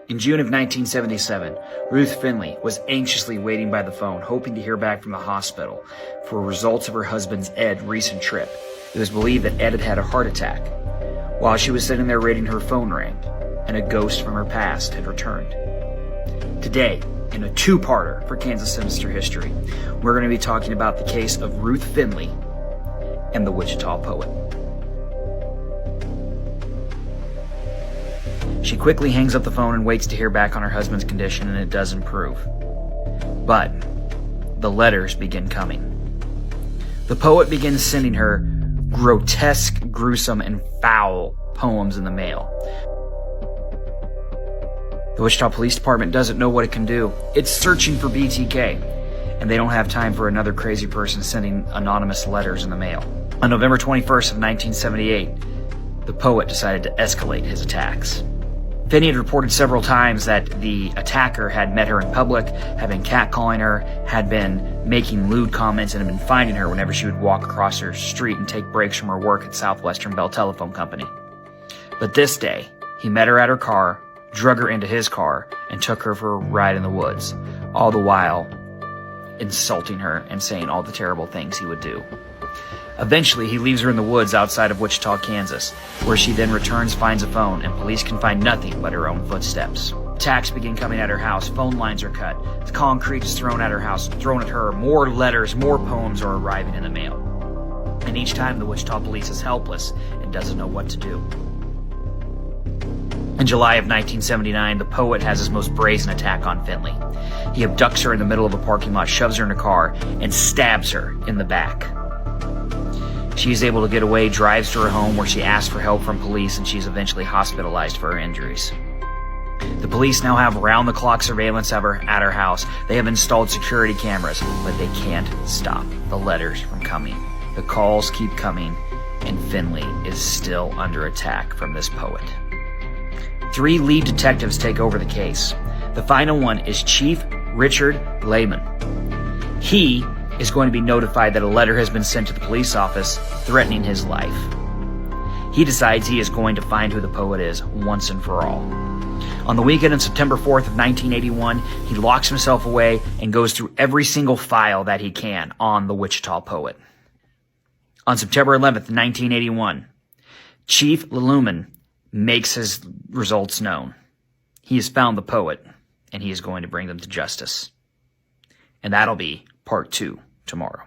In June of 1977, Ruth Finley was anxiously waiting by the phone, hoping to hear back from the hospital for results of her husband's Ed's recent trip. It was believed that Ed had had a heart attack. While she was sitting there waiting, her phone rang, and a ghost from her past had returned. Today, in a two-parter for Kansas Sinister History, we're going to be talking about the case of Ruth Finley and the Wichita Poet. She quickly hangs up the phone and waits to hear back on her husband's condition, and it does improve. But the letters begin coming. The poet begins sending her grotesque, gruesome, and foul poems in the mail. The Wichita Police Department doesn't know what it can do. It's searching for BTK, and they don't have time for another crazy person sending anonymous letters in the mail. On November 21st of 1978, the poet decided to escalate his attacks. Finney had reported several times that the attacker had met her in public, had been catcalling her, had been making lewd comments, and had been finding her whenever she would walk across her street and take breaks from her work at Southwestern Bell Telephone Company. But this day, he met her at her car, drug her into his car, and took her for a ride in the woods, all the while insulting her and saying all the terrible things he would do. Eventually, he leaves her in the woods outside of Wichita, Kansas, where she then returns, finds a phone, and police can find nothing but her own footsteps. Attacks begin coming at her house, phone lines are cut, the concrete is thrown at her house, thrown at her, more letters, more poems are arriving in the mail. And each time the Wichita police is helpless and doesn't know what to do. In July of 1979, the poet has his most brazen attack on Finley. He abducts her in the middle of a parking lot, shoves her in a car, and stabs her in the back. She is able to get away, drives to her home where she asks for help from police, and she's eventually hospitalized for her injuries. The police now have round-the-clock surveillance of her at her house. They have installed security cameras, but they can't stop the letters from coming. The calls keep coming, and Finley is still under attack from this poet. 3 lead detectives take over the case. The final one is Chief Richard Lehman. He is going to be notified that a letter has been sent to the police office threatening his life. He decides he is going to find who the poet is once and for all. On the weekend of September 4th of 1981, he locks himself away and goes through every single file that he can on the Wichita Poet. On September 11th, 1981, Chief Lehman makes his results known. He has found the poet, and he is going to bring them to justice. And that'll be part 2 tomorrow.